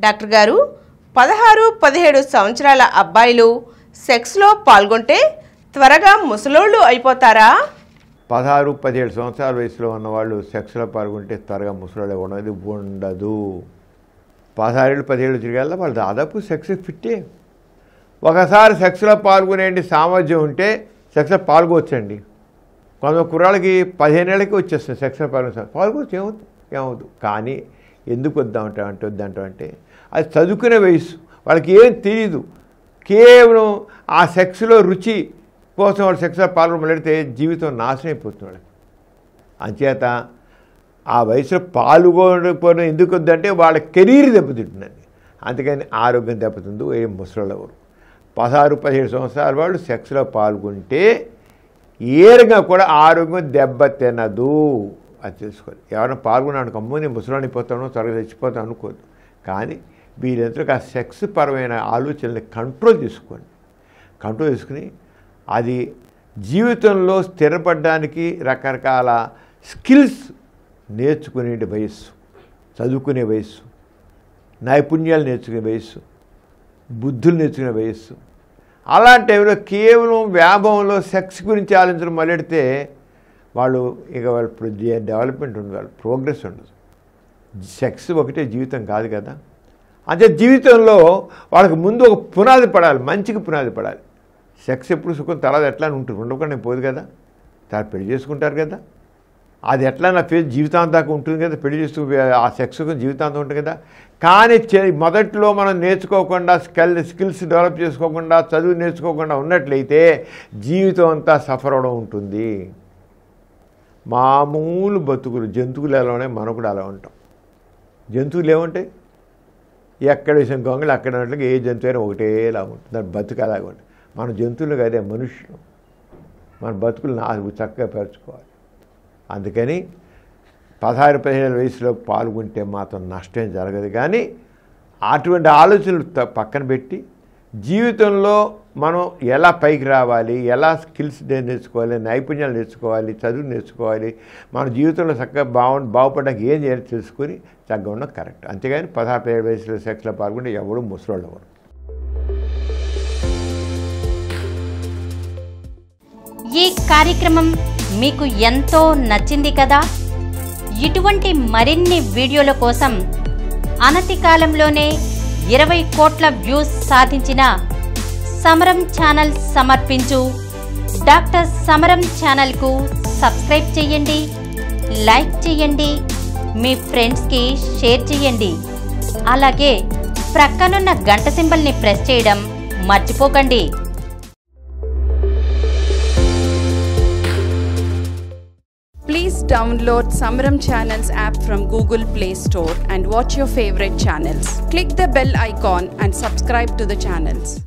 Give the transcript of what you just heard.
Doctor గారు 16-17 సంవత్సరాల అబ్బాయిలు సెక్స్లో పాల్గొంటే త్వరగా ముసలోళ్ళు అయిపోతారా? 16-17 సంవత్సరాల వయసులో ఉన్నవాళ్ళు సెక్స్లో పాల్గొంటే త్వరగా ముసలోళ్ళు ఉన్నది ఉండదు. 16-17 తిరిగేలా వాళ్ళు దాదాపు సెక్స్ ఫిట్టే. ఒకసారి సెక్స్లో పాల్గొనేంటి సామర్థ్యం ఉంటే సెక్స్లో పాల్గొవచ్చండి. కొంత కుర్రాళ్ళకి 15 ఏళ్ళకి వచ్చేస్తుంది సెక్స్లో పాల్గొచ్చు, ఏమవుతుంది. కానీ ఎందుకు వద్దంటే అది చదువుకునే వయసు, వాళ్ళకి ఏం తెలియదు. కేవలం ఆ సెక్స్లో రుచి కోసం వాళ్ళు సెక్స్లో పాల్గొనబడితే జీవితం నాశనం అయిపోతుంది వాళ్ళకి. అంచేత ఆ వయసులో పాల్గొనకపోవడం ఎందుకు వద్దంటే వాళ్ళ కెరీర్ దెబ్బతింటుందండి. అందుకని ఆరోగ్యం దెబ్బతిందు. ఏం ముసలోళ్ళు ఎవరు 16-17 సంవత్సరాల వాళ్ళు సెక్స్లో పాల్గొంటే ఏరుగా కూడా ఆరోగ్యం దెబ్బతినదు. అది తెలుసుకోవాలి. ఎవరైనా పాల్గొన్నాను కమ్ము నేను ముసలోని అయిపోతాను, త్వరగా చచ్చిపోతాను అనుకోదు. కానీ వీళ్ళందరూ ఆ సెక్స్ పరమైన ఆలోచనల్ని కంట్రోల్ చేసుకుని అది జీవితంలో స్థిరపడడానికి రకరకాల స్కిల్స్ నేర్చుకునే వయస్సు, చదువుకునే వయస్సు, నైపుణ్యాలు నేర్చుకునే వయస్సు, బుద్ధులు నేర్చుకునే వయస్సు. అలాంటి టైంలో కేవలం వ్యాభవంలో సెక్స్ గురించి ఆలోచించడం మొదలెడితే వాళ్ళు డెవలప్మెంట్ ఉండదు, వాళ్ళు ప్రోగ్రెస్ ఉండదు. సెక్స్ ఒకటే జీవితం కాదు కదా. అంటే జీవితంలో వాళ్ళకి ముందు ఒక పునాది పడాలి, మంచిగా పునాది పడాలి. సెక్స్ ఎప్పుడు సుఖం తర్వాత ఎట్లా ఉంటుంది, ఉండకుండా పోదు కదా. తర్వాత పెళ్లి చేసుకుంటారు కదా, అది ఎట్లా నా పేరు జీవితాంతం దాకా ఉంటుంది కదా. పెళ్లి చేస్తూ ఆ సెక్స్ జీవితాంతం ఉంటుంది కదా. కానీ మొదట్లో మనం నేర్చుకోకుండా స్కిల్స్ డెవలప్ చేసుకోకుండా చదువు నేర్చుకోకుండా ఉన్నట్లయితే జీవితం అంతా సఫర్ అవడం ఉంటుంది. మామూలు బతుకులు జంతువులు ఎలా ఉన్నాయి, మనం కూడా అలా ఉంటాం. జంతువులు ఏముంటాయి, ఎక్కడ వేసిన గొంగళి అక్కడ ఉన్నట్లుగా ఏ జంతువు అయినా ఒకటేలా ఉంటుంది, దాని బతుకు అలాగే ఉంటుంది. మన జంతువులు అదే మనుషులు, మన బతుకులు చక్కగా పరుచుకోవాలి. అందుకని 16-17 వయసులో పాల్గొంటే మాత్రం నష్టం జరగదు. కానీ అటువంటి ఆలోచనలు పక్కన పెట్టి జీవితంలో మనం ఎలా పైకి రావాలి, ఎలా స్కిల్స్ నేర్చుకోవాలి, నైపుణ్యాలు నేర్చుకోవాలి, చదువు నేర్చుకోవాలి, మన జీవితంలో చక్కగా బాగుపడడానికి ఏం చేయాలి తెలుసుకొని చక్కగా ఉండడం కరెక్ట్. అంతేగాని 16-17 వయసులో సెక్స్లో పాల్గొంటే ఎవరు ముసలోళ్ళు అవ్వరు. ఈ కార్యక్రమం మీకు ఎంతో నచ్చింది కదా. ఇటువంటి మరిన్ని వీడియోల కోసం అనతి కాలంలోనే 20 కోట్ల వ్యూస్ సాధించిన సమరం ఛానల్ సమర్పించు డాక్టర్ సమరం ఛానల్కు సబ్స్క్రైబ్ చేయండి, లైక్ చేయండి, మీ ఫ్రెండ్స్కి షేర్ చేయండి. అలాగే ప్రక్కనున్న గంట సింబల్ని ప్రెస్ చేయడం మర్చిపోకండి. Please download Samaram Channels app from Google Play Store and watch your favorite channels. Click the bell icon and subscribe to the channels.